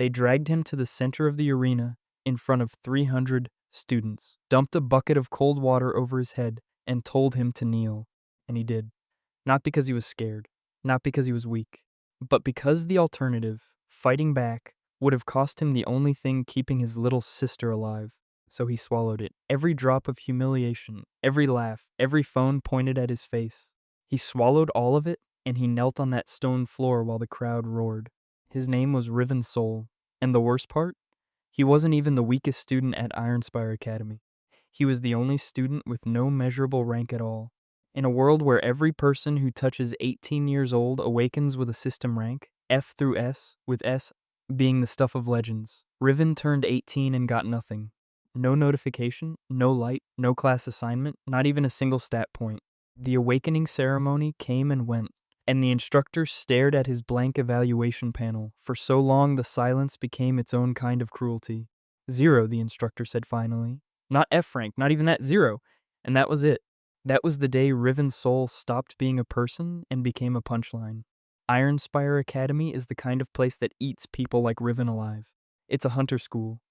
They dragged him to the center of the arena in front of 300 students, dumped a bucket of cold water over his head, and told him to kneel. And he did. Not because he was scared, not because he was weak, but because the alternative, fighting back, would have cost him the only thing keeping his little sister alive. So he swallowed it. Every drop of humiliation, every laugh, every phone pointed at his face. He swallowed all of it, and he knelt on that stone floor while the crowd roared. His name was Riven Soul, and the worst part? He wasn't even the weakest student at Ironspire Academy. He was the only student with no measurable rank at all. In a world where every person who touches 18 years old awakens with a system rank, F through S, with S being the stuff of legends, Riven turned 18 and got nothing. No notification, no light, no class assignment, not even a single stat point. The awakening ceremony came and went, and the instructor stared at his blank evaluation panel. For so long, the silence became its own kind of cruelty. 0, the instructor said finally. Not F rank, not even that, 0. And that was it. That was the day Riven's soul stopped being a person and became a punchline. Ironspire Academy is the kind of place that eats people like Riven alive. It's a hunter school.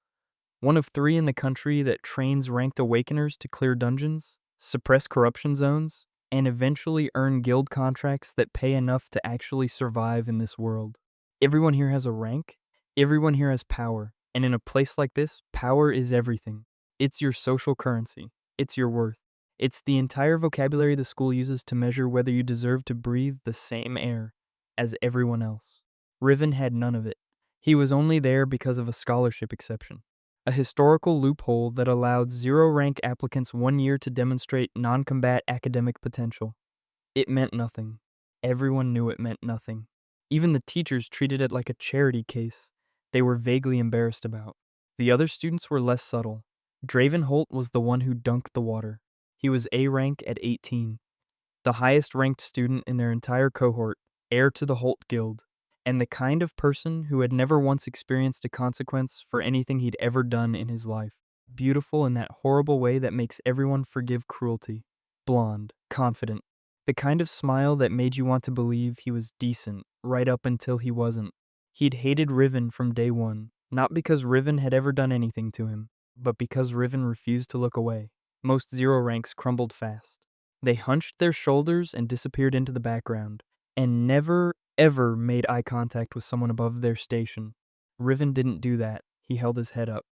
One of 3 in the country that trains ranked awakeners to clear dungeons, suppress corruption zones, and eventually earn guild contracts that pay enough to actually survive in this world. Everyone here has a rank, everyone here has power, and in a place like this, power is everything. It's your social currency, it's your worth. It's the entire vocabulary the school uses to measure whether you deserve to breathe the same air as everyone else. Riven had none of it. He was only there because of a scholarship exception. A historical loophole that allowed 0-rank applicants 1 year to demonstrate non-combat academic potential. It meant nothing. Everyone knew it meant nothing. Even the teachers treated it like a charity case they were vaguely embarrassed about. The other students were less subtle. Draven Holt was the one who dunked the water. He was A rank at 18, the highest ranked student in their entire cohort, heir to the Holt Guild, and the kind of person who had never once experienced a consequence for anything he'd ever done in his life. Beautiful in that horrible way that makes everyone forgive cruelty. Blonde, confident. The kind of smile that made you want to believe he was decent right up until he wasn't. He'd hated Riven from day one, not because Riven had ever done anything to him, but because Riven refused to look away. Most 0 ranks crumbled fast. They hunched their shoulders and disappeared into the background, and never, ever made eye contact with someone above their station. Riven didn't do that. He held his head up.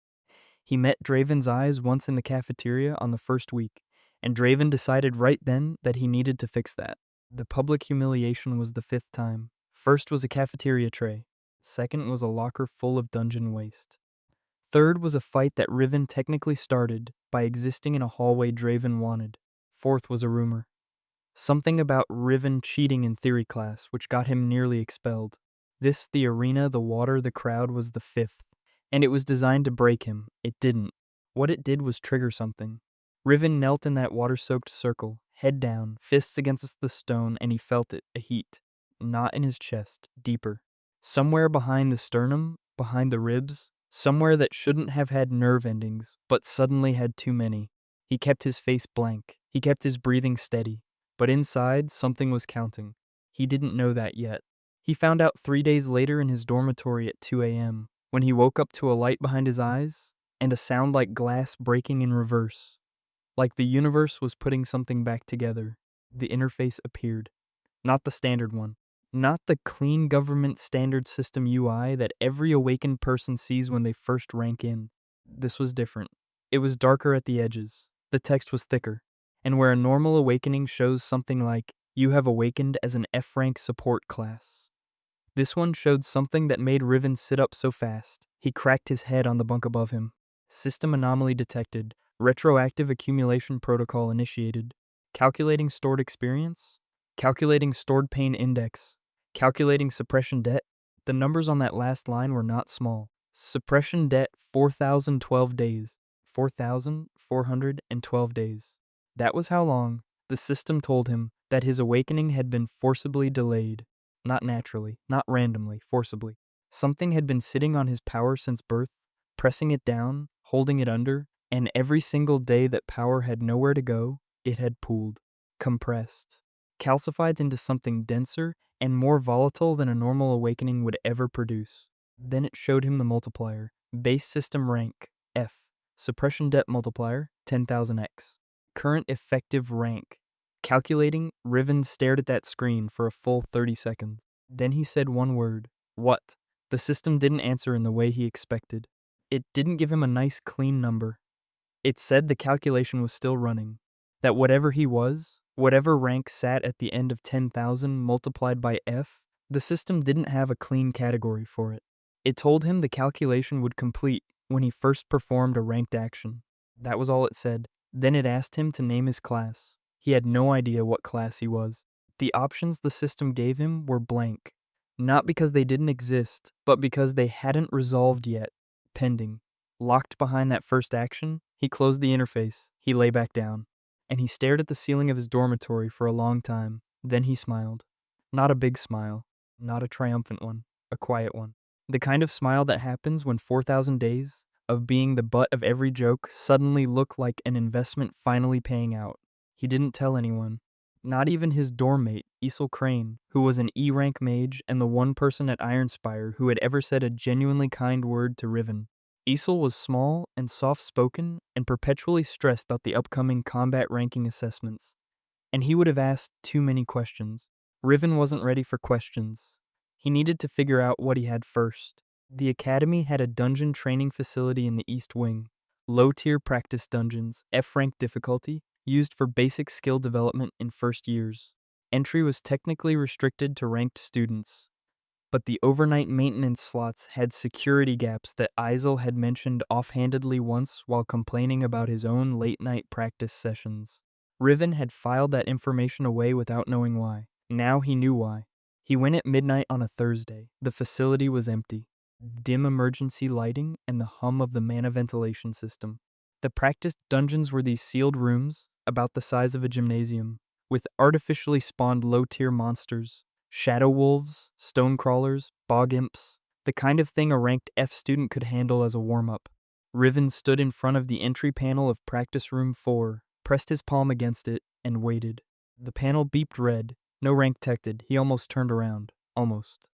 He met Draven's eyes once in the cafeteria on the first week, and Draven decided right then that he needed to fix that. The public humiliation was the 5th time. First was a cafeteria tray. Second was a locker full of dungeon waste. Third was a fight that Riven technically started by existing in a hallway Draven wanted. Fourth was a rumor. Something about Riven cheating in theory class, which got him nearly expelled. This, the arena, the water, the crowd, was the 5th, and it was designed to break him. It didn't. What it did was trigger something. Riven knelt in that water-soaked circle, head down, fists against the stone, and he felt it, a heat. Not in his chest, deeper. Somewhere behind the sternum, behind the ribs, somewhere that shouldn't have had nerve endings, but suddenly had too many. He kept his face blank. He kept his breathing steady. But inside, something was counting. He didn't know that yet. He found out 3 days later in his dormitory at 2 a.m., when he woke up to a light behind his eyes and a sound like glass breaking in reverse. Like the universe was putting something back together. The interface appeared. Not the standard one. Not the clean government standard system UI that every awakened person sees when they first rank in. This was different. It was darker at the edges. The text was thicker. And where a normal awakening shows something like, "You have awakened as an F-rank support class," this one showed something that made Riven sit up so fast. He cracked his head on the bunk above him. System anomaly detected. Retroactive accumulation protocol initiated. Calculating stored experience. Calculating stored pain index. Calculating suppression debt. The numbers on that last line were not small. Suppression debt 4,012 days. 4,412 days. That was how long, the system told him, that his awakening had been forcibly delayed. Not naturally, not randomly, forcibly. Something had been sitting on his power since birth, pressing it down, holding it under, and every single day that power had nowhere to go, it had pooled, compressed, calcified into something denser and more volatile than a normal awakening would ever produce. Then it showed him the multiplier. Base system rank, F. Suppression depth multiplier, 10,000x. Current effective rank. Calculating, Riven stared at that screen for a full 30 seconds. Then he said one word. What? The system didn't answer in the way he expected. It didn't give him a nice clean number. It said the calculation was still running. That whatever he was, whatever rank sat at the end of 10,000 multiplied by F, the system didn't have a clean category for it. It told him the calculation would complete when he first performed a ranked action. That was all it said. Then it asked him to name his class. He had no idea what class he was. The options the system gave him were blank. Not because they didn't exist, but because they hadn't resolved yet. Pending. Locked behind that first action, he closed the interface, he lay back down, and he stared at the ceiling of his dormitory for a long time. Then he smiled. Not a big smile, not a triumphant one, a quiet one. The kind of smile that happens when 4,000 days of being the butt of every joke suddenly look like an investment finally paying out. He didn't tell anyone. Not even his dorm mate, Isel Crane, who was an E-rank mage and the one person at Ironspire who had ever said a genuinely kind word to Riven. Isel was small and soft-spoken and perpetually stressed about the upcoming combat ranking assessments, and he would have asked too many questions. Riven wasn't ready for questions. He needed to figure out what he had first. The academy had a dungeon training facility in the East Wing. Low-tier practice dungeons, F-rank difficulty, used for basic skill development in first years. Entry was technically restricted to ranked students, but the overnight maintenance slots had security gaps that Isel had mentioned offhandedly once while complaining about his own late-night practice sessions. Riven had filed that information away without knowing why. Now he knew why. He went at midnight on a Thursday. The facility was empty. Dim emergency lighting and the hum of the mana ventilation system. The practice dungeons were these sealed rooms, about the size of a gymnasium, with artificially spawned low-tier monsters. Shadow wolves, stone crawlers, bog imps, the kind of thing a ranked F student could handle as a warm-up. Riven stood in front of the entry panel of Practice Room 4, pressed his palm against it, and waited. The panel beeped red. No rank detected. He almost turned around. Almost.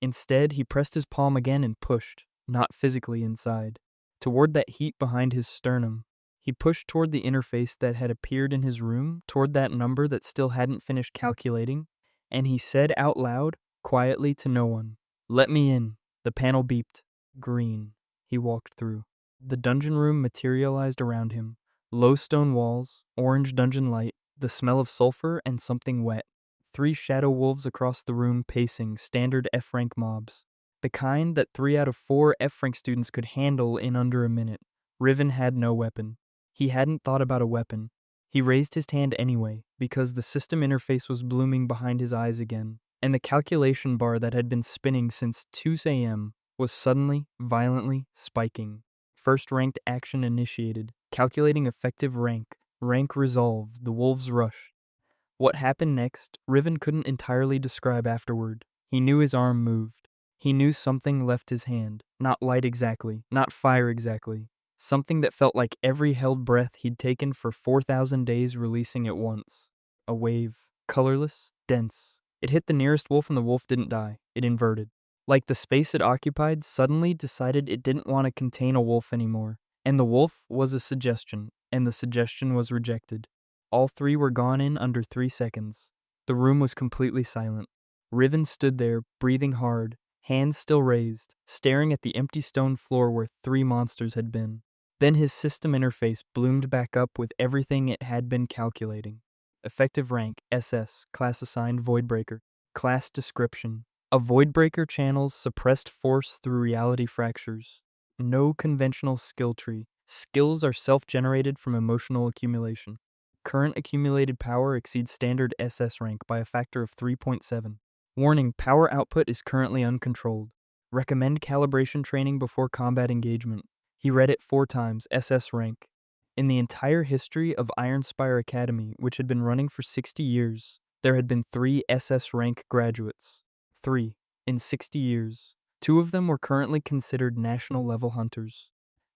Instead, he pressed his palm again and pushed, not physically inside, toward that heat behind his sternum. He pushed toward the interface that had appeared in his room, toward that number that still hadn't finished calculating, and he said out loud, quietly to no one, "Let me in." The panel beeped. Green. He walked through. The dungeon room materialized around him. Low stone walls, orange dungeon light, the smell of sulfur and something wet. 3 shadow wolves across the room pacing, standard F-rank mobs. The kind that 3 out of 4 F-rank students could handle in under a minute. Riven had no weapon. He hadn't thought about a weapon. He raised his hand anyway, because the system interface was blooming behind his eyes again, and the calculation bar that had been spinning since 2 a.m. was suddenly, violently spiking. First ranked action initiated. Calculating effective rank. Rank resolved. The wolves rushed. What happened next, Riven couldn't entirely describe afterward. He knew his arm moved. He knew something left his hand. Not light exactly, not fire exactly. Something that felt like every held breath he'd taken for 4,000 days releasing at once. A wave. Colorless, dense. It hit the nearest wolf and the wolf didn't die. It inverted. Like the space it occupied suddenly decided it didn't want to contain a wolf anymore. And the wolf was a suggestion, and the suggestion was rejected. All 3 were gone in under 3 seconds. The room was completely silent. Riven stood there, breathing hard, hands still raised, staring at the empty stone floor where 3 monsters had been. Then his system interface bloomed back up with everything it had been calculating. Effective rank, SS, class assigned Voidbreaker. Class description. A Voidbreaker channels suppressed force through reality fractures. No conventional skill tree. Skills are self-generated from emotional accumulation. Current accumulated power exceeds standard SS rank by a factor of 3.7. Warning, power output is currently uncontrolled. Recommend calibration training before combat engagement. He read it 4 times, SS rank. In the entire history of Ironspire Academy, which had been running for 60 years, there had been 3 SS rank graduates. 3. In 60 years. 2 of them were currently considered national level hunters.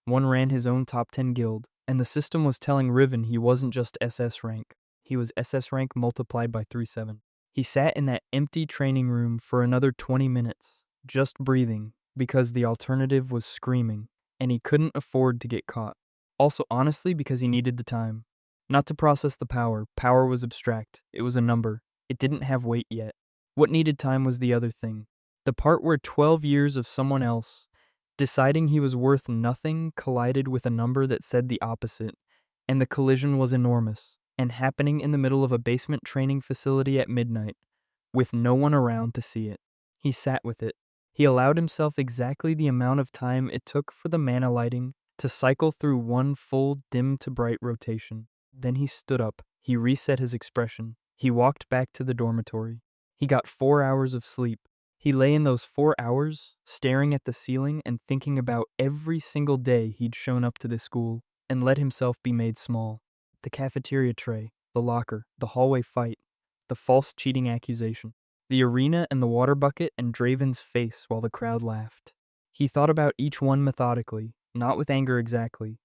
One ran his own top 10 guild, and the system was telling Riven he wasn't just SS rank. He was SS rank multiplied by 3.7. He sat in that empty training room for another 20 minutes, just breathing, because the alternative was screaming, and he couldn't afford to get caught. Also, honestly, because he needed the time. Not to process the power. Power was abstract. It was a number. It didn't have weight yet. What needed time was the other thing. The part where 12 years of someone else, deciding he was worth nothing, collided with a number that said the opposite, and the collision was enormous, and happening in the middle of a basement training facility at midnight, with no one around to see it. He sat with it. He allowed himself exactly the amount of time it took for the mana lighting to cycle through one full dim to bright rotation. Then he stood up. He reset his expression. He walked back to the dormitory. He got 4 hours of sleep. He lay in those 4 hours, staring at the ceiling and thinking about every single day he'd shown up to this school and let himself be made small. The cafeteria tray, the locker, the hallway fight, the false cheating accusation, the arena and the water bucket and Draven's face while the crowd laughed. He thought about each one methodically, not with anger exactly,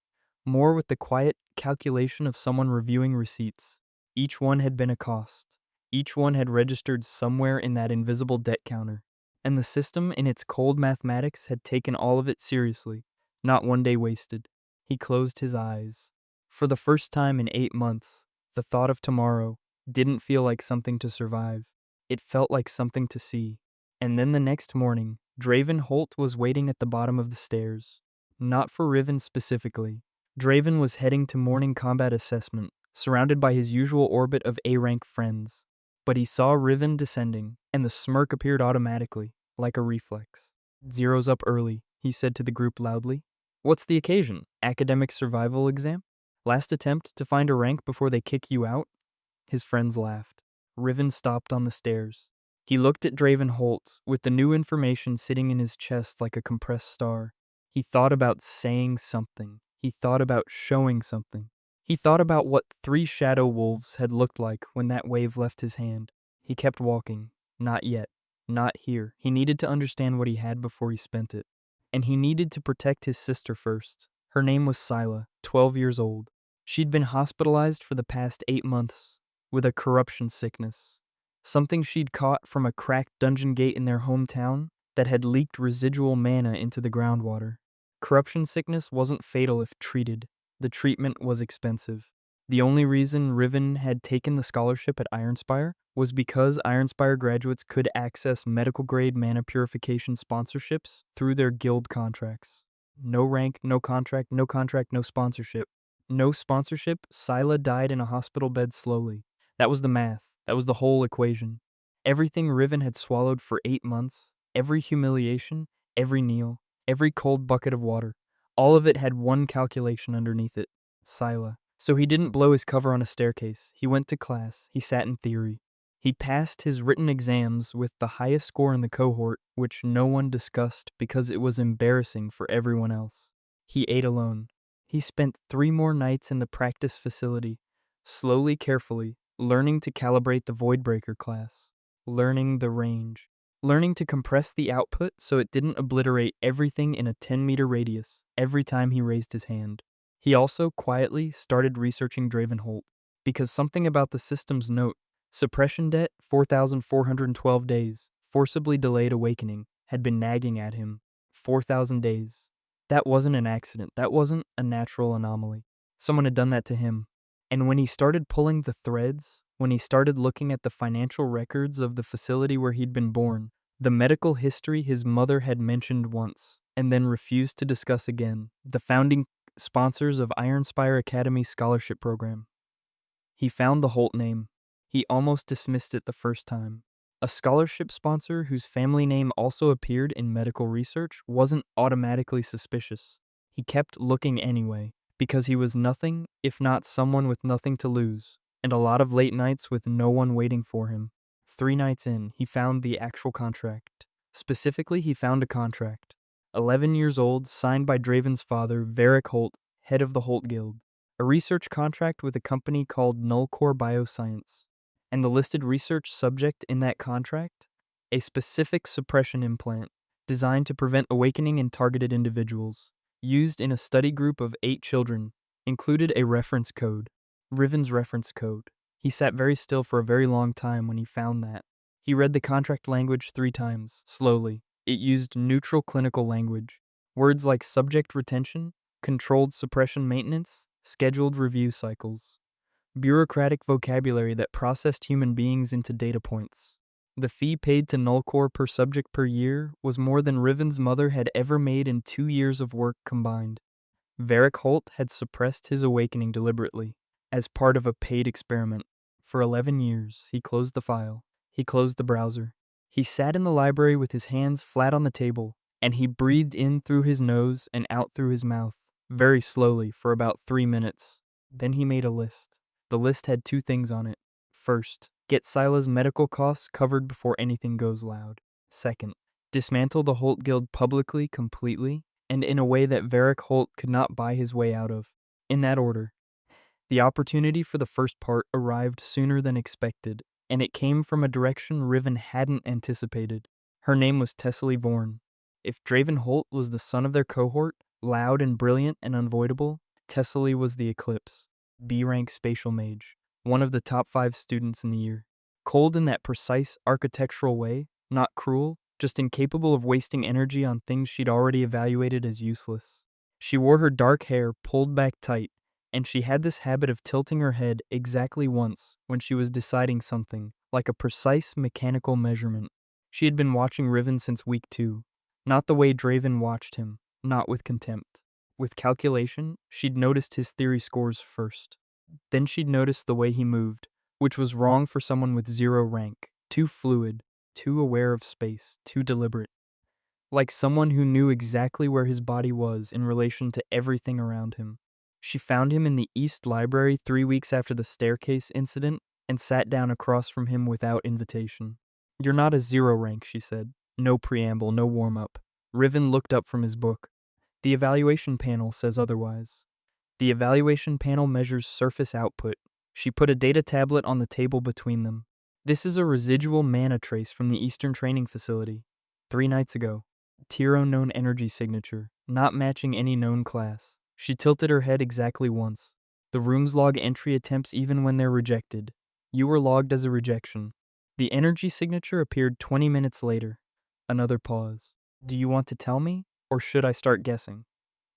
more with the quiet calculation of someone reviewing receipts. Each one had been a cost. Each one had registered somewhere in that invisible debt counter. And the system, in its cold mathematics, had taken all of it seriously, not one day wasted. He closed his eyes. For the first time in 8 months, the thought of tomorrow didn't feel like something to survive. It felt like something to see. And then the next morning, Draven Holt was waiting at the bottom of the stairs. Not for Riven specifically. Draven was heading to morning combat assessment, surrounded by his usual orbit of A-rank friends. But he saw Riven descending, and the smirk appeared automatically, like a reflex. "Zero's up early," he said to the group loudly. "What's the occasion? Academic survival exam? Last attempt to find a rank before they kick you out?" His friends laughed. Riven stopped on the stairs. He looked at Draven Holt, with the new information sitting in his chest like a compressed star. He thought about saying something. He thought about showing something. He thought about what 3 shadow wolves had looked like when that wave left his hand. He kept walking. Not yet. Not here. He needed to understand what he had before he spent it. And he needed to protect his sister first. Her name was Scylla, 12 years old. She'd been hospitalized for the past 8 months with a corruption sickness. Something she'd caught from a cracked dungeon gate in their hometown that had leaked residual mana into the groundwater. Corruption sickness wasn't fatal if treated. The treatment was expensive. The only reason Riven had taken the scholarship at Ironspire was because Ironspire graduates could access medical-grade mana purification sponsorships through their guild contracts. No rank, no contract, no contract, no sponsorship. No sponsorship, Scylla died in a hospital bed slowly. That was the math. That was the whole equation. Everything Riven had swallowed for 8 months, every humiliation, every kneel, every cold bucket of water, all of it had one calculation underneath it: Scylla. So he didn't blow his cover on a staircase. He went to class. He sat in theory. He passed his written exams with the highest score in the cohort, which no one discussed because it was embarrassing for everyone else. He ate alone. He spent 3 more nights in the practice facility, slowly, carefully, learning to calibrate the Voidbreaker class, learning the range, learning to compress the output so it didn't obliterate everything in a 10-meter radius every time he raised his hand. He also quietly started researching Dravenholt, because something about the system's note, suppression debt 4,412 days, forcibly delayed awakening, had been nagging at him. 4,000 days. That wasn't an accident. That wasn't a natural anomaly. Someone had done that to him. And when he started pulling the threads, when he started looking at the financial records of the facility where he'd been born, the medical history his mother had mentioned once, and then refused to discuss again, the founding sponsors of Ironspire Academy's scholarship program. He found the Holt name. He almost dismissed it the first time. A scholarship sponsor whose family name also appeared in medical research wasn't automatically suspicious. He kept looking anyway, because he was nothing if not someone with nothing to lose, and a lot of late nights with no one waiting for him. 3 nights in, he found the actual contract. Specifically, he found a contract. 11 years old, signed by Draven's father, Varric Holt, head of the Holt Guild. A research contract with a company called Nullcore Bioscience. And the listed research subject in that contract? A specific suppression implant, designed to prevent awakening in targeted individuals. Used in a study group of 8 children, included a reference code. Riven's reference code. He sat very still for a very long time when he found that. He read the contract language 3 times, slowly, It used neutral clinical language. Words like subject retention, controlled suppression maintenance, scheduled review cycles. Bureaucratic vocabulary that processed human beings into data points. The fee paid to Nullcore per subject per year was more than Riven's mother had ever made in 2 years of work combined. Varric Holt had suppressed his awakening deliberately, as part of a paid experiment. For 11 years, he closed the file. He closed the browser. He sat in the library with his hands flat on the table, and he breathed in through his nose and out through his mouth, very slowly for about 3 minutes. Then he made a list. The list had 2 things on it. First, get Sila's medical costs covered before anything goes loud. Second, dismantle the Holt Guild publicly, completely, and in a way that Varric Holt could not buy his way out of. In that order. The opportunity for the first part arrived sooner than expected, and it came from a direction Riven hadn't anticipated. Her name was Tessely Vorn. If Draven Holt was the son of their cohort, loud and brilliant and unavoidable, Tessely was the Eclipse. B-rank spatial mage, one of the top 5 students in the year. Cold in that precise architectural way, not cruel, just incapable of wasting energy on things she'd already evaluated as useless. She wore her dark hair pulled back tight, and she had this habit of tilting her head exactly once when she was deciding something, like a precise mechanical measurement. She had been watching Riven since week 2, not the way Draven watched him, not with contempt. With calculation, she'd noticed his theory scores first. Then she'd noticed the way he moved, which was wrong for someone with 0 rank, too fluid, too aware of space, too deliberate. Like someone who knew exactly where his body was in relation to everything around him. She found him in the East Library 3 weeks after the staircase incident and sat down across from him without invitation. "You're not a 0 rank," she said. No preamble, no warm-up. Riven looked up from his book. "The evaluation panel says otherwise." The evaluation panel measures surface output. She put a data tablet on the table between them. "This is a residual mana trace from the Eastern Training Facility. 3 nights ago. Tier known energy signature, not matching any known class." She tilted her head exactly once. "The rooms log entry attempts even when they're rejected. You were logged as a rejection." The energy signature appeared 20 minutes later. Another pause. "Do you want to tell me, or should I start guessing?"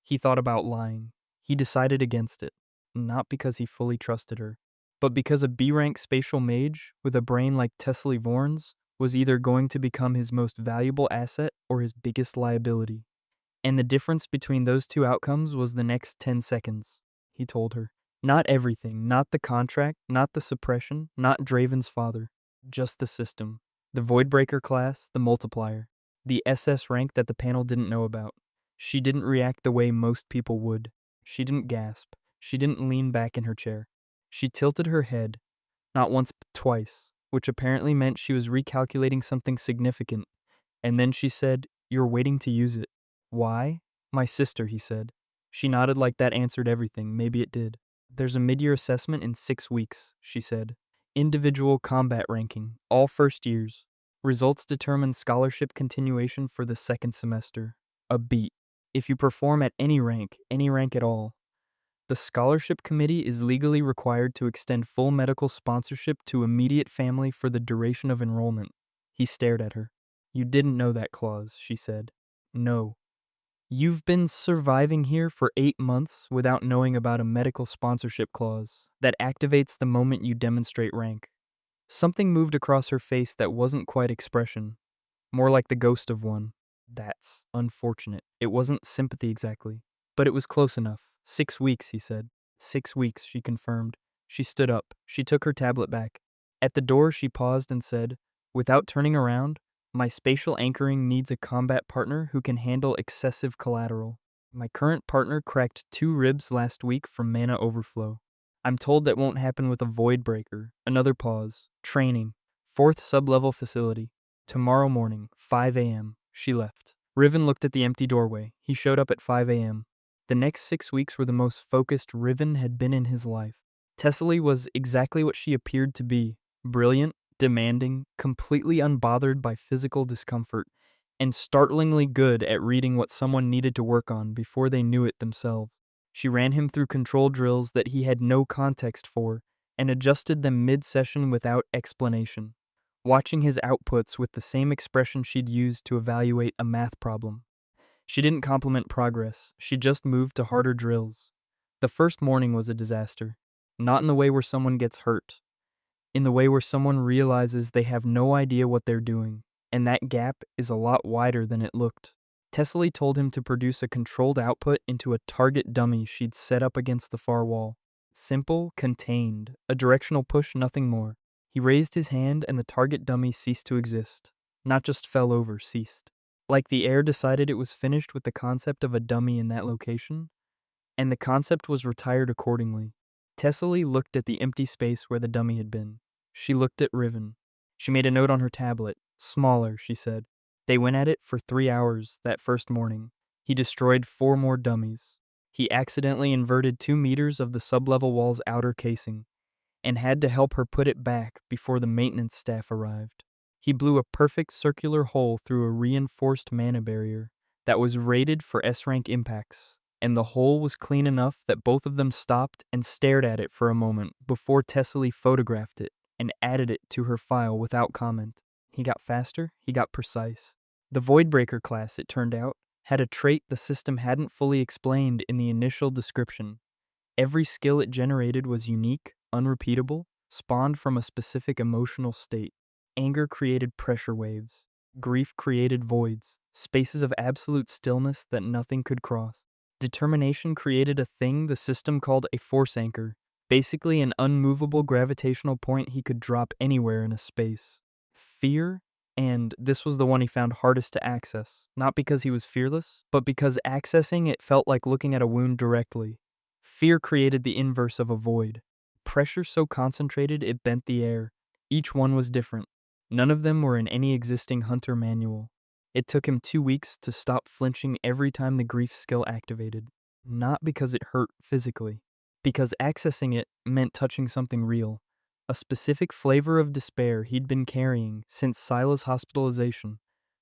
He thought about lying. He decided against it, not because he fully trusted her, but because a B-rank spatial mage with a brain like Tessely Vorn's was either going to become his most valuable asset or his biggest liability. And the difference between those 2 outcomes was the next 10 seconds, he told her. Not everything, not the contract, not the suppression, not Draven's father. Just the system. The Voidbreaker class, the multiplier. The SS rank that the panel didn't know about. She didn't react the way most people would. She didn't gasp. She didn't lean back in her chair. She tilted her head, not once but twice, which apparently meant she was recalculating something significant. And then she said, "You're waiting to use it." "Why?" "My sister," he said. She nodded like that answered everything. Maybe it did. "There's a mid-year assessment in 6 weeks," she said. "Individual combat ranking, all first years. Results determine scholarship continuation for the 2nd semester. A beat. If you perform at any rank at all. The scholarship committee is legally required to extend full medical sponsorship to immediate family for the duration of enrollment." He stared at her. "You didn't know that clause," she said. "No. You've been surviving here for 8 months without knowing about a medical sponsorship clause that activates the moment you demonstrate rank." Something moved across her face that wasn't quite expression, more like the ghost of one. "That's unfortunate." It wasn't sympathy exactly, but it was close enough. 6 weeks, he said. 6 weeks, she confirmed. She stood up. She took her tablet back. At the door, she paused and said, without turning around, "My spatial anchoring needs a combat partner who can handle excessive collateral. My current partner cracked 2 ribs last week from mana overflow. I'm told that won't happen with a void breaker." Another pause. "Training. 4th sub-level facility. Tomorrow morning, 5 a.m. She left. Riven looked at the empty doorway. He showed up at 5 a.m. The next 6 weeks were the most focused Riven had been in his life. Tessely was exactly what she appeared to be. Brilliant, demanding, completely unbothered by physical discomfort, and startlingly good at reading what someone needed to work on before they knew it themselves. She ran him through control drills that he had no context for, and adjusted them mid-session without explanation. watching his outputs with the same expression she'd used to evaluate a math problem. She didn't compliment progress, she just moved to harder drills. The first morning was a disaster. Not in the way where someone gets hurt, in the way where someone realizes they have no idea what they're doing, and that gap is a lot wider than it looked. Tessely told him to produce a controlled output into a target dummy she'd set up against the far wall. Simple, contained, a directional push, nothing more. He raised his hand and the target dummy ceased to exist. Not just fell over, ceased. Like the air decided it was finished with the concept of a dummy in that location, and the concept was retired accordingly. Tessely looked at the empty space where the dummy had been. She looked at Riven. She made a note on her tablet. Smaller, she said. They went at it for 3 hours that first morning. He destroyed 4 more dummies. He accidentally inverted 2 meters of the sublevel wall's outer casing, and had to help her put it back before the maintenance staff arrived. He blew a perfect circular hole through a reinforced mana barrier that was rated for S-rank impacts, and the hole was clean enough that both of them stopped and stared at it for a moment before Tessely photographed it and added it to her file without comment. He got faster, he got precise. The Voidbreaker class, it turned out, had a trait the system hadn't fully explained in the initial description. Every skill it generated was unique, unrepeatable, spawned from a specific emotional state. Anger created pressure waves. Grief created voids, spaces of absolute stillness that nothing could cross. Determination created a thing the system called a force anchor, basically an unmovable gravitational point he could drop anywhere in a space. Fear, and this was the one he found hardest to access, not because he was fearless, but because accessing it felt like looking at a wound directly. Fear created the inverse of a void. Pressure so concentrated it bent the air. Each one was different. None of them were in any existing hunter manual. It took him 2 weeks to stop flinching every time the grief skill activated. Not because it hurt physically, because accessing it meant touching something real. A specific flavor of despair he'd been carrying since Sila's hospitalization.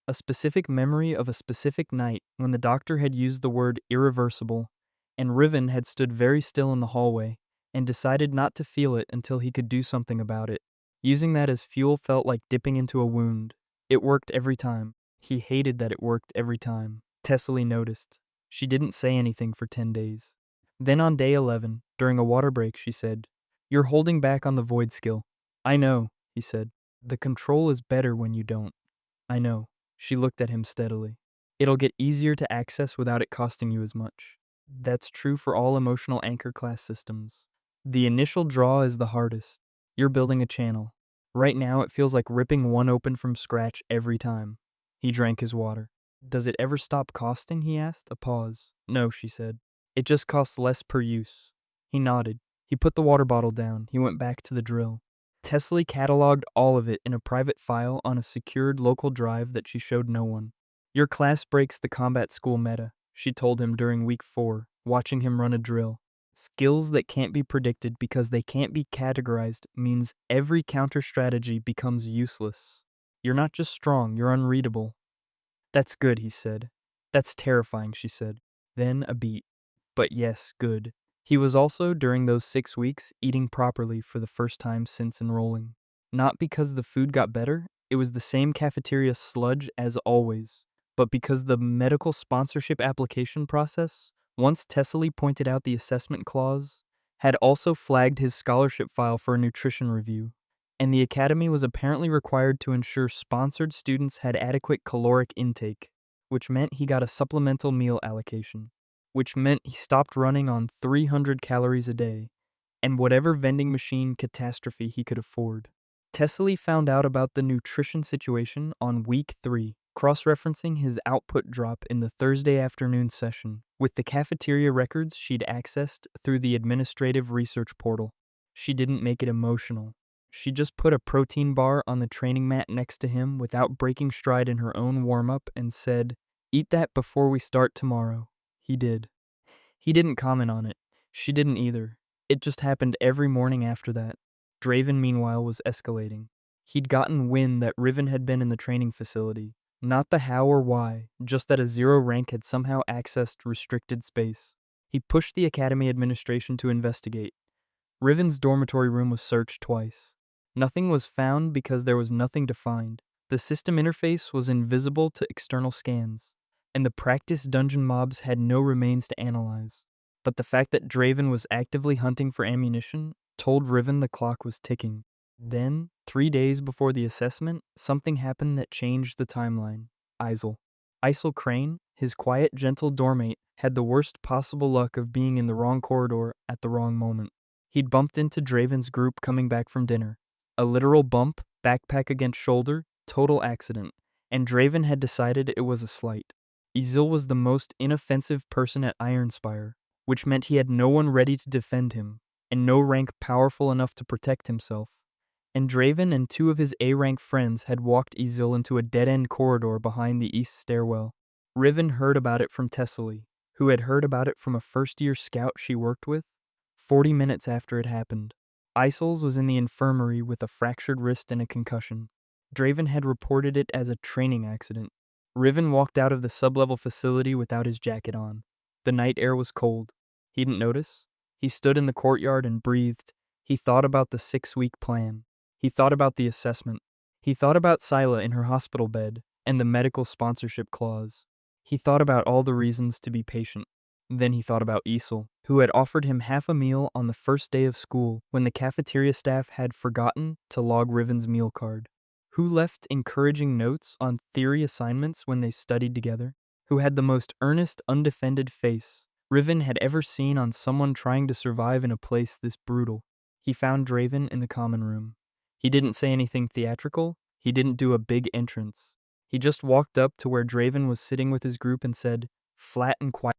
A specific memory of a specific night when the doctor had used the word irreversible, and Riven had stood very still in the hallway and decided not to feel it until he could do something about it. Using that as fuel felt like dipping into a wound. It worked every time. He hated that it worked every time. Tessely noticed. She didn't say anything for 10 days. Then on day 11, during a water break, she said, "You're holding back on the void skill." "I know," he said. "The control is better when you don't." "I know." She looked at him steadily. "It'll get easier to access without it costing you as much." That's true for all emotional anchor class systems. The initial draw is the hardest. You're building a channel. Right now it feels like ripping one open from scratch every time. He drank his water. "Does it ever stop costing?" he asked, a pause. "No," she said. "It just costs less per use." He nodded. He put the water bottle down. He went back to the drill. Tessely cataloged all of it in a private file on a secured local drive that she showed no one. "Your class breaks the combat school meta," she told him during week 4, watching him run a drill. Skills that can't be predicted because they can't be categorized means every counter strategy becomes useless. You're not just strong, you're unreadable. "That's good," he said. "That's terrifying," she said. Then a beat. But yes, good. He was also, during those 6 weeks, eating properly for the first time since enrolling. Not because the food got better, it was the same cafeteria sludge as always, but because the medical sponsorship application process, once Tessely pointed out the assessment clause, had also flagged his scholarship file for a nutrition review, and the academy was apparently required to ensure sponsored students had adequate caloric intake, which meant he got a supplemental meal allocation, which meant he stopped running on 300 calories a day, and whatever vending machine catastrophe he could afford. Tessely found out about the nutrition situation on week 3, cross-referencing his output drop in the Thursday afternoon session with the cafeteria records she'd accessed through the administrative research portal. She didn't make it emotional. She just put a protein bar on the training mat next to him without breaking stride in her own warm-up and said, "Eat that before we start tomorrow." He did. He didn't comment on it. She didn't either. It just happened every morning after that. Draven, meanwhile, was escalating. He'd gotten wind that Riven had been in the training facility. Not the how or why, just that a 0 rank had somehow accessed restricted space. He pushed the academy administration to investigate. Riven's dormitory room was searched twice. Nothing was found because there was nothing to find. The system interface was invisible to external scans, and the practice dungeon mobs had no remains to analyze. But the fact that Draven was actively hunting for ammunition told Riven the clock was ticking. Then, 3 days before the assessment, something happened that changed the timeline. Isel Crane, his quiet, gentle doormate, had the worst possible luck of being in the wrong corridor at the wrong moment. He'd bumped into Draven's group coming back from dinner. A literal bump, backpack against shoulder, total accident, and Draven had decided it was a slight. Isel was the most inoffensive person at Ironspire, which meant he had no one ready to defend him, and no rank powerful enough to protect himself. And Draven and 2 of his A-rank friends had walked Isel into a dead-end corridor behind the east stairwell. Riven heard about it from Tessely, who had heard about it from a first-year scout she worked with, 40 minutes after it happened. Isel's was in the infirmary with a fractured wrist and a concussion. Draven had reported it as a training accident. Riven walked out of the sublevel facility without his jacket on. The night air was cold. He didn't notice. He stood in the courtyard and breathed. He thought about the 6-week plan. He thought about the assessment. He thought about Scylla in her hospital bed and the medical sponsorship clause. He thought about all the reasons to be patient. Then he thought about Isel, who had offered him half a meal on the first day of school when the cafeteria staff had forgotten to log Riven's meal card. Who left encouraging notes on theory assignments when they studied together? Who had the most earnest, undefended face Riven had ever seen on someone trying to survive in a place this brutal? He found Draven in the common room. He didn't say anything theatrical. He didn't do a big entrance. He just walked up to where Draven was sitting with his group and said, flat and quiet,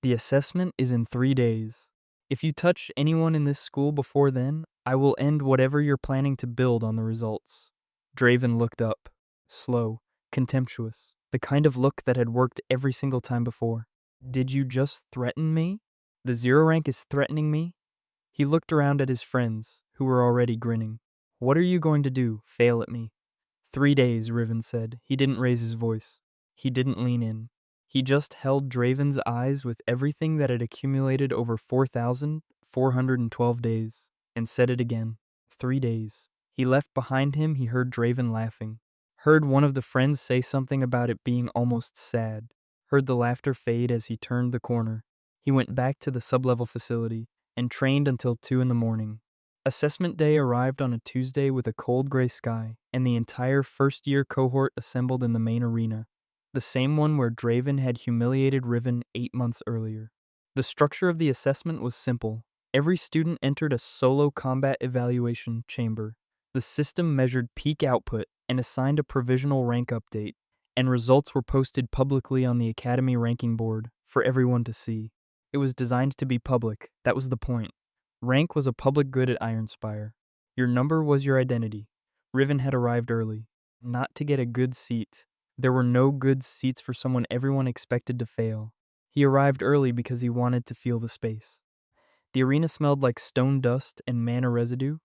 "The assessment is in 3 days. If you touch anyone in this school before then, I will end whatever you're planning to build on the results." Draven looked up, slow, contemptuous, the kind of look that had worked every single time before. "Did you just threaten me? The 0 rank is threatening me?" He looked around at his friends, who were already grinning. "What are you going to do, fail at me?" 3 days, Riven said. He didn't raise his voice. He didn't lean in. He just held Draven's eyes with everything that had accumulated over 4,412 days, and said it again. 3 days. He left behind him. He heard Draven laughing. Heard one of the friends say something about it being almost sad. Heard the laughter fade as he turned the corner. He went back to the sublevel facility and trained until 2 in the morning. Assessment day arrived on a Tuesday with a cold gray sky, and the entire first-year cohort assembled in the main arena, the same one where Draven had humiliated Riven 8 months earlier. The structure of the assessment was simple. Every student entered a solo combat evaluation chamber. The system measured peak output and assigned a provisional rank update, and results were posted publicly on the Academy ranking board for everyone to see. It was designed to be public, that was the point. Rank was a public good at Ironspire. Your number was your identity. Riven had arrived early, not to get a good seat. There were no good seats for someone everyone expected to fail. He arrived early because he wanted to feel the space. The arena smelled like stone dust and mana residue,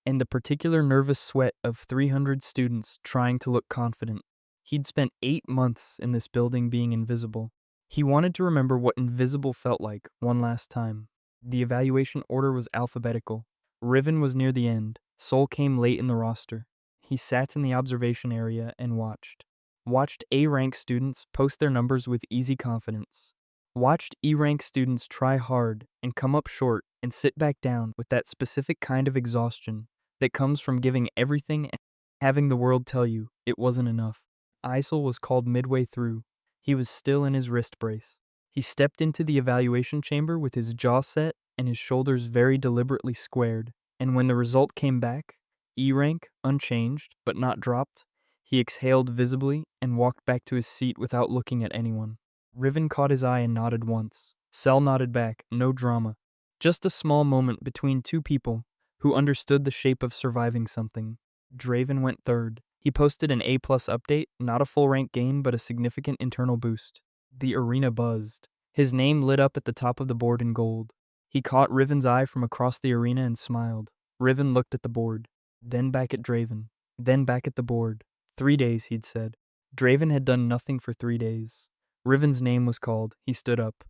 and the particular nervous sweat of 300 students trying to look confident. He'd spent 8 months in this building being invisible. He wanted to remember what invisible felt like one last time. The evaluation order was alphabetical. Riven was near the end. Sol came late in the roster. He sat in the observation area and watched. Watched A-rank students post their numbers with easy confidence. Watched E-rank students try hard and come up short and sit back down with that specific kind of exhaustion that comes from giving everything and having the world tell you it wasn't enough. Isel was called midway through. He was still in his wrist brace. He stepped into the evaluation chamber with his jaw set and his shoulders very deliberately squared, and when the result came back, E-rank, unchanged, but not dropped, he exhaled visibly and walked back to his seat without looking at anyone. Riven caught his eye and nodded once. Sel nodded back, no drama. Just a small moment between 2 people who understood the shape of surviving something. Draven went 3rd. He posted an A+ update, not a full rank gain, but a significant internal boost. The arena buzzed. His name lit up at the top of the board in gold. He caught Riven's eye from across the arena and smiled. Riven looked at the board, then back at Draven, then back at the board. 3 days, he'd said. Draven had done nothing for 3 days. Riven's name was called. He stood up.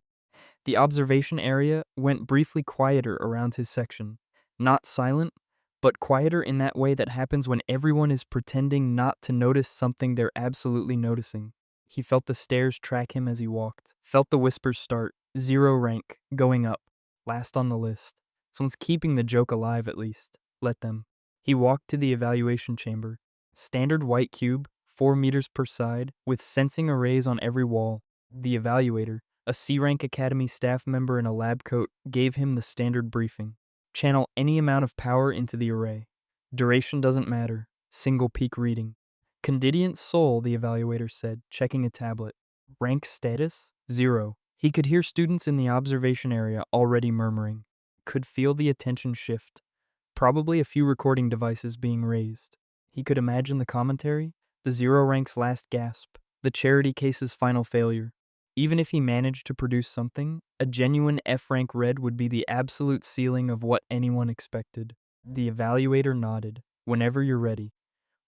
The observation area went briefly quieter around his section. Not silent, but quieter in that way that happens when everyone is pretending not to notice something they're absolutely noticing. He felt the stares track him as he walked, felt the whispers start, 0 rank, going up, last on the list. Someone's keeping the joke alive at least. Let them. He walked to the evaluation chamber. Standard white cube, 4 meters per side, with sensing arrays on every wall. The evaluator, a C-rank Academy staff member in a lab coat, gave him the standard briefing. Channel any amount of power into the array. Duration doesn't matter. Single peak reading. Condidient soul, the evaluator said, checking a tablet. Rank status? 0. He could hear students in the observation area already murmuring. Could feel the attention shift. Probably a few recording devices being raised. He could imagine the commentary, the 0 rank's last gasp, the charity case's final failure. Even if he managed to produce something, a genuine F rank read would be the absolute ceiling of what anyone expected. The evaluator nodded. Whenever you're ready.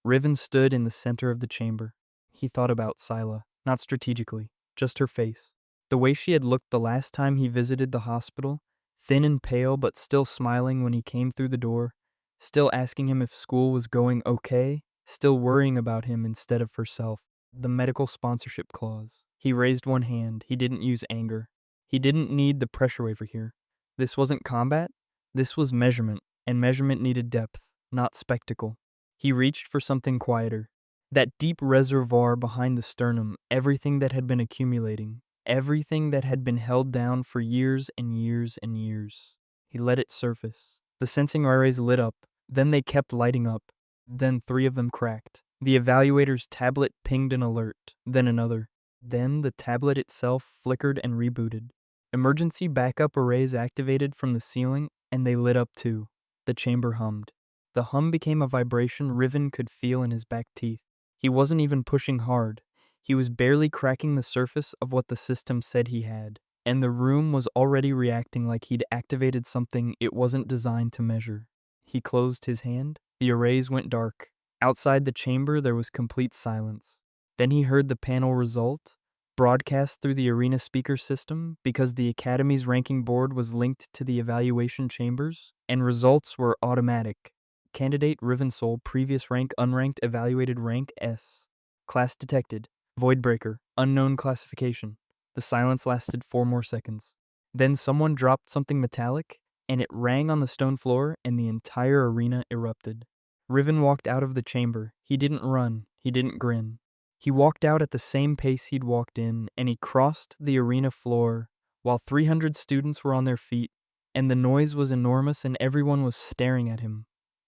Riven stood in the center of the chamber. He thought about Scylla, not strategically, just her face. The way she had looked the last time he visited the hospital, thin and pale but still smiling when he came through the door, still asking him if school was going okay, still worrying about him instead of herself. The medical sponsorship clause. He raised one hand. He didn't use anger. He didn't need the pressure waiver here. This wasn't combat. This was measurement, and measurement needed depth, not spectacle. He reached for something quieter. That deep reservoir behind the sternum, everything that had been accumulating, everything that had been held down for years and years and years. He let it surface. The sensing arrays lit up, then they kept lighting up. Then 3 of them cracked. The evaluator's tablet pinged an alert, then another. Then the tablet itself flickered and rebooted. Emergency backup arrays activated from the ceiling, and they lit up too. The chamber hummed. The hum became a vibration Riven could feel in his back teeth. He wasn't even pushing hard. He was barely cracking the surface of what the system said he had, and the room was already reacting like he'd activated something it wasn't designed to measure. He closed his hand. The arrays went dark. Outside the chamber, there was complete silence. Then he heard the panel result, broadcast through the arena speaker system because the Academy's ranking board was linked to the evaluation chambers, and results were automatic. Candidate Riven Soul, previous rank unranked, evaluated rank S. Class detected. Voidbreaker, unknown classification. The silence lasted 4 more seconds. Then someone dropped something metallic, and it rang on the stone floor, and the entire arena erupted. Riven walked out of the chamber. He didn't run. He didn't grin. He walked out at the same pace he'd walked in, and he crossed the arena floor while 300 students were on their feet, and the noise was enormous and everyone was staring at him.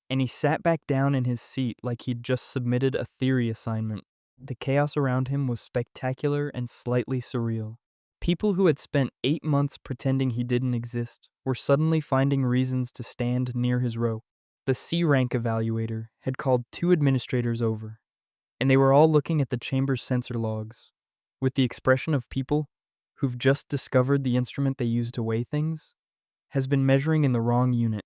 And he sat back down in his seat like he'd just submitted a theory assignment. The chaos around him was spectacular and slightly surreal. People who had spent 8 months pretending he didn't exist were suddenly finding reasons to stand near his rope. The C-rank evaluator had called 2 administrators over, and they were all looking at the chamber's sensor logs, with the expression of people who've just discovered the instrument they use to weigh things has been measuring in the wrong unit.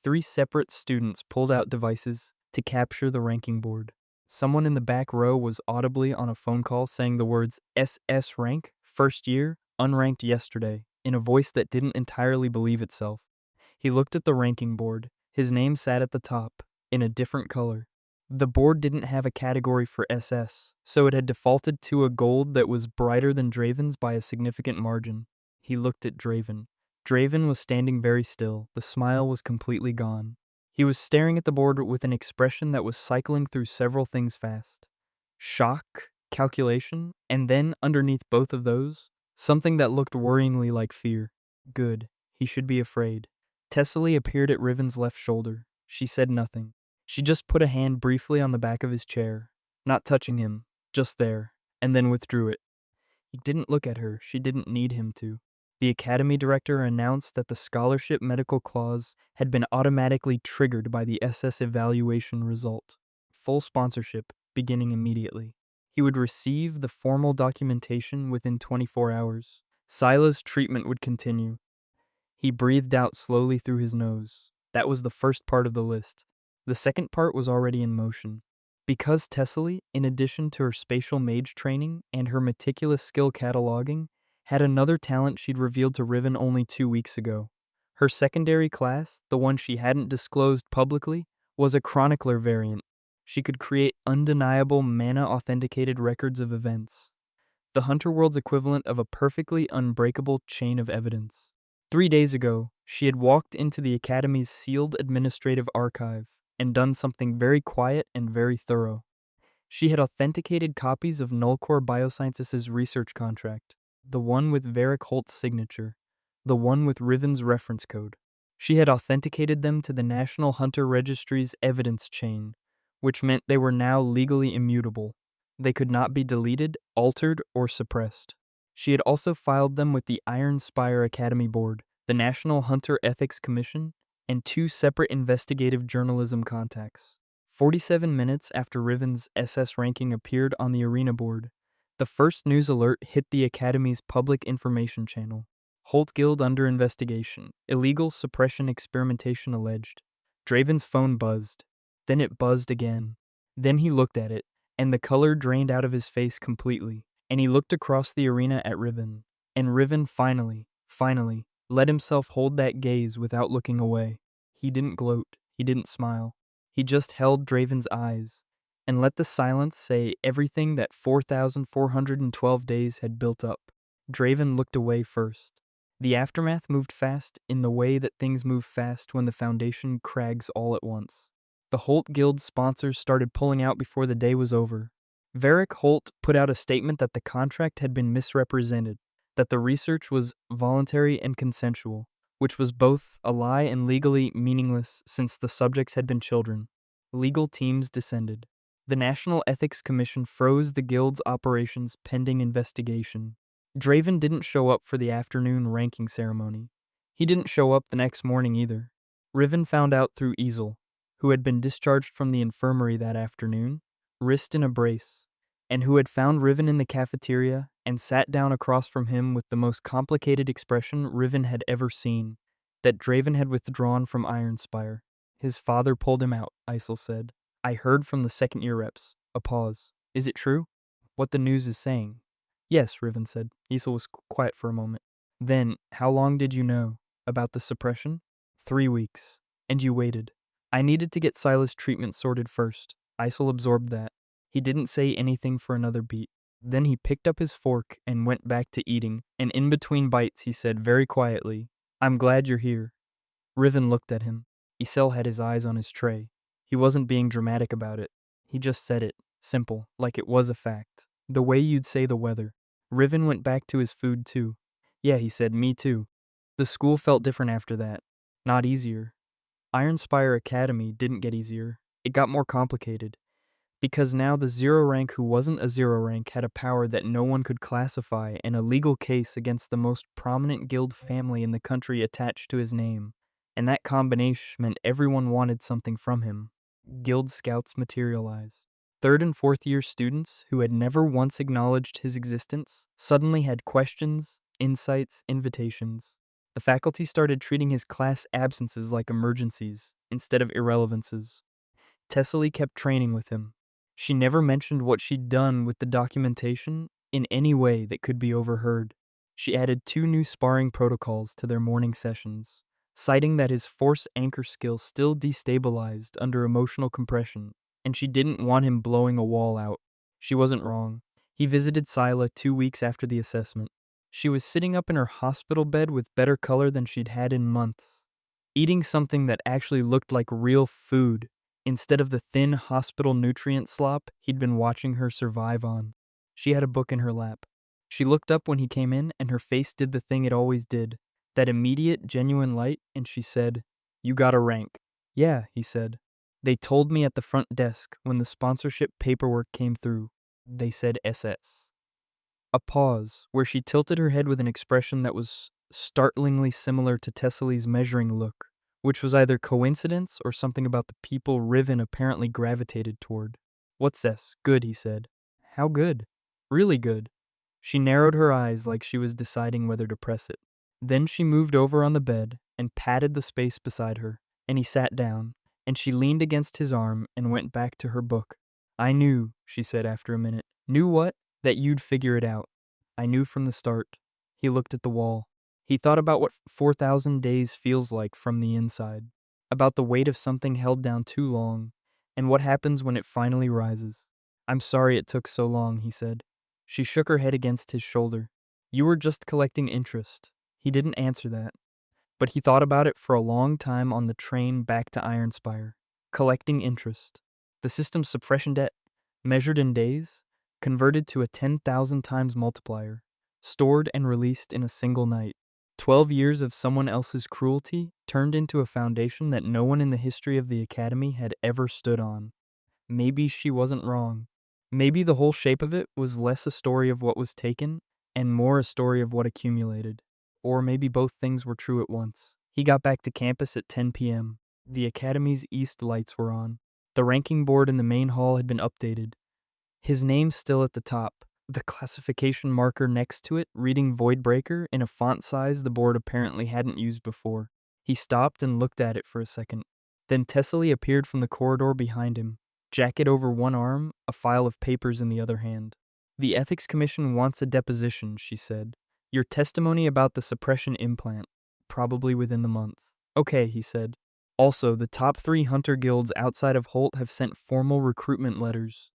3 separate students pulled out devices to capture the ranking board. Someone in the back row was audibly on a phone call saying the words SS rank, first year, unranked yesterday, in a voice that didn't entirely believe itself. He looked at the ranking board. His name sat at the top, in a different color. The board didn't have a category for SS, so it had defaulted to a gold that was brighter than Draven's by a significant margin. He looked at Draven. Draven was standing very still. The smile was completely gone. He was staring at the board with an expression that was cycling through several things fast. Shock, calculation, and then, underneath both of those, something that looked worryingly like fear. Good. He should be afraid. Tessely appeared at Riven's left shoulder. She said nothing. She just put a hand briefly on the back of his chair, not touching him, just there, and then withdrew it. He didn't look at her. She didn't need him to. The Academy director announced that the scholarship medical clause had been automatically triggered by the SS evaluation result. Full sponsorship, beginning immediately. He would receive the formal documentation within 24 hours. Scylla's treatment would continue. He breathed out slowly through his nose. That was the first part of the list. The second part was already in motion. Because Tessely, in addition to her spatial mage training and her meticulous skill cataloging, had another talent she'd revealed to Riven only 2 weeks ago. Her secondary class, the one she hadn't disclosed publicly, was a chronicler variant. She could create undeniable mana-authenticated records of events, the Hunter World's equivalent of a perfectly unbreakable chain of evidence. 3 days ago, she had walked into the Academy's sealed administrative archive and done something very quiet and very thorough. She had authenticated copies of Nullcore Biosciences' research contract, the one with Varric Holt's signature, the one with Riven's reference code. She had authenticated them to the National Hunter Registry's evidence chain, which meant they were now legally immutable. They could not be deleted, altered, or suppressed. She had also filed them with the Iron Spire Academy Board, the National Hunter Ethics Commission, and 2 separate investigative journalism contacts. 47 minutes after Riven's SS ranking appeared on the arena board, the first news alert hit the Academy's public information channel. Holt Guild under investigation. Illegal suppression experimentation alleged. Draven's phone buzzed. Then it buzzed again. Then he looked at it, and the color drained out of his face completely, and he looked across the arena at Riven. And Riven finally, let himself hold that gaze without looking away. He didn't gloat. He didn't smile. He just held Draven's eyes, and let the silence say everything that 4,412 days had built up. Draven looked away first. The aftermath moved fast in the way that things move fast when the Foundation crags all at once. The Holt Guild sponsors started pulling out before the day was over. Varric Holt put out a statement that the contract had been misrepresented, that the research was voluntary and consensual, which was both a lie and legally meaningless since the subjects had been children. Legal teams descended. The National Ethics Commission froze the Guild's operations pending investigation. Draven didn't show up for the afternoon ranking ceremony. He didn't show up the next morning either. Riven found out through Easel, who had been discharged from the infirmary that afternoon, wrist in a brace, and who had found Riven in the cafeteria and sat down across from him with the most complicated expression Riven had ever seen, that Draven had withdrawn from Ironspire. His father pulled him out, Isel said. I heard from the second-year reps. A pause. Is it true? What the news is saying? Yes, Riven said. Isel was quiet for a moment. Then, how long did you know? About the suppression? 3 weeks. And you waited. I needed to get Silas' treatment sorted first. Isel absorbed that. He didn't say anything for another beat. Then he picked up his fork and went back to eating, and in between bites he said very quietly, I'm glad you're here. Riven looked at him. Isel had his eyes on his tray. He wasn't being dramatic about it. He just said it, simple, like it was a fact. The way you'd say the weather. Riven went back to his food too. Yeah, he said, me too. The school felt different after that. Not easier. Ironspire Academy didn't get easier. It got more complicated. Because now the zero rank who wasn't a zero rank had a power that no one could classify and a legal case against the most prominent guild family in the country attached to his name. And that combination meant everyone wanted something from him. Guild scouts materialized. 3rd and 4th year students who had never once acknowledged his existence suddenly had questions, insights, invitations. The faculty started treating his class absences like emergencies instead of irrelevances. Tessely kept training with him. She never mentioned what she'd done with the documentation in any way that could be overheard. She added 2 new sparring protocols to their morning sessions, citing that his force anchor skill still destabilized under emotional compression, and she didn't want him blowing a wall out. She wasn't wrong. He visited Scylla 2 weeks after the assessment. She was sitting up in her hospital bed with better color than she'd had in months, eating something that actually looked like real food, instead of the thin hospital nutrient slop he'd been watching her survive on. She had a book in her lap. She looked up when he came in, and her face did the thing it always did, that immediate, genuine light, and she said, You got a rank. Yeah, he said. They told me at the front desk when the sponsorship paperwork came through. They said SS. A pause, where she tilted her head with an expression that was startlingly similar to Tessely's measuring look, which was either coincidence or something about the people Riven apparently gravitated toward. What's this? Good, he said. How good? Really good. She narrowed her eyes like she was deciding whether to press it. Then she moved over on the bed and patted the space beside her, and he sat down, and she leaned against his arm and went back to her book. I knew, she said after a minute. Knew what? That you'd figure it out. I knew from the start. He looked at the wall. He thought about what 4,000 days feels like from the inside. about the weight of something held down too long, and what happens when it finally rises. I'm sorry it took so long, he said. She shook her head against his shoulder. You were just collecting interest. He didn't answer that, but he thought about it for a long time on the train back to Ironspire. Collecting interest. The system's suppression debt, measured in days, converted to a 10,000 times multiplier, stored and released in a single night. 12 years of someone else's cruelty turned into a foundation that no one in the history of the Academy had ever stood on. Maybe she wasn't wrong. Maybe the whole shape of it was less a story of what was taken and more a story of what accumulated. Or maybe both things were true at once. He got back to campus at 10 p.m. The Academy's east lights were on. The ranking board in the main hall had been updated. His name still at the top, the classification marker next to it reading Voidbreaker in a font size the board apparently hadn't used before. He stopped and looked at it for a second. Then Tessely appeared from the corridor behind him, jacket over one arm, a file of papers in the other hand. The Ethics Commission wants a deposition, she said. Your testimony about the suppression implant, probably within the month. Okay, he said. Also, the top 3 hunter guilds outside of Holt have sent formal recruitment letters.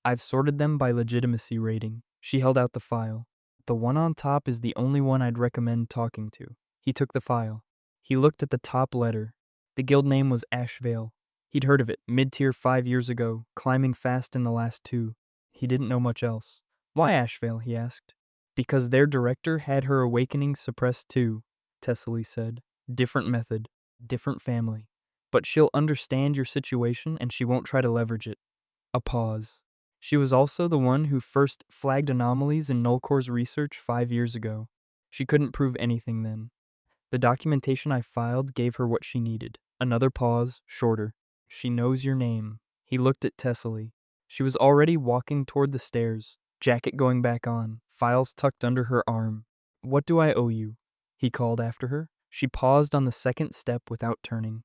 I've sorted them by legitimacy rating. She held out the file. The one on top is the only one I'd recommend talking to. He took the file. He looked at the top letter. The guild name was Ashvale. He'd heard of it, mid-tier 5 years ago, climbing fast in the last 2. He didn't know much else. Why Ashvale, he asked. Because their director had her awakening suppressed too, Tessely said. Different method, different family. But she'll understand your situation and she won't try to leverage it. A pause. She was also the one who first flagged anomalies in Nullcore's research 5 years ago. She couldn't prove anything then. The documentation I filed gave her what she needed. Another pause, shorter. She knows your name. He looked at Tessely. She was already walking toward the stairs, jacket going back on, files tucked under her arm. What do I owe you? He called after her. She paused on the second step without turning.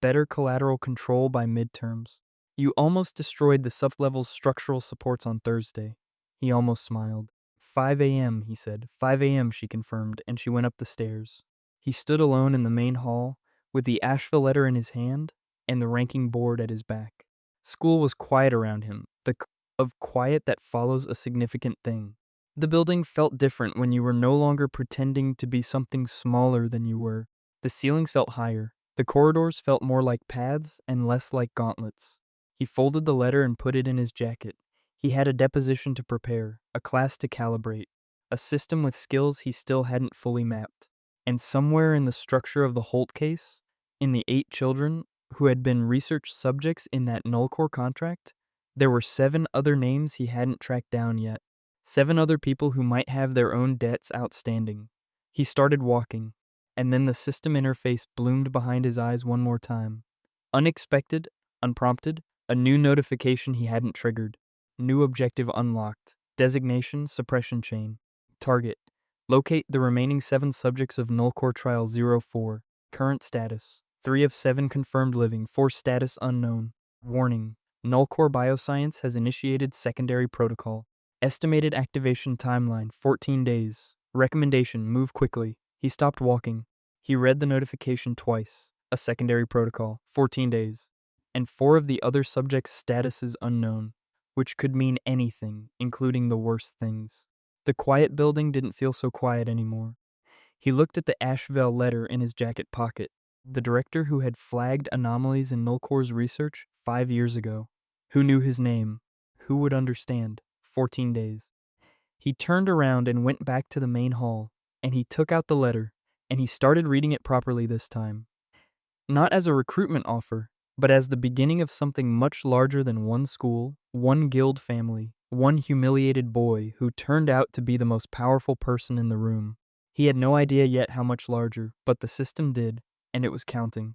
Better collateral control by midterms. You almost destroyed the sub-level's structural supports on Thursday. He almost smiled. 5 a.m., he said. 5 a.m., she confirmed, and she went up the stairs. He stood alone in the main hall, with the Asheville letter in his hand and the ranking board at his back. School was quiet around him, the of quiet that follows a significant thing. The building felt different when you were no longer pretending to be something smaller than you were. The ceilings felt higher. The corridors felt more like paths and less like gauntlets. He folded the letter and put it in his jacket. He had a deposition to prepare, a class to calibrate, a system with skills he still hadn't fully mapped. And somewhere in the structure of the Holt case, in the 8 children who had been research subjects in that Nullcore contract, there were 7 other names he hadn't tracked down yet. 7 other people who might have their own debts outstanding. He started walking, and then the system interface bloomed behind his eyes one more time. Unexpected, unprompted, a new notification he hadn't triggered. New objective unlocked. Designation, suppression chain. Target. Locate the remaining 7 subjects of Nullcore Trial 04. Current status. 3 of 7 confirmed living. 4 status unknown. Warning. Nullcore Bioscience has initiated secondary protocol. Estimated activation timeline, 14 days. Recommendation, move quickly. He stopped walking. He read the notification twice. A secondary protocol, 14 days. And 4 of the other subjects' statuses unknown, which could mean anything, including the worst things. The quiet building didn't feel so quiet anymore. He looked at the Asheville letter in his jacket pocket, the director who had flagged anomalies in Nullcore's research 5 years ago. Who knew his name? Who would understand? 14 days. He turned around and went back to the main hall, and he took out the letter, and he started reading it properly this time. Not as a recruitment offer, but as the beginning of something much larger than one school, one guild family, one humiliated boy who turned out to be the most powerful person in the room. He had no idea yet how much larger, but the system did, and it was counting.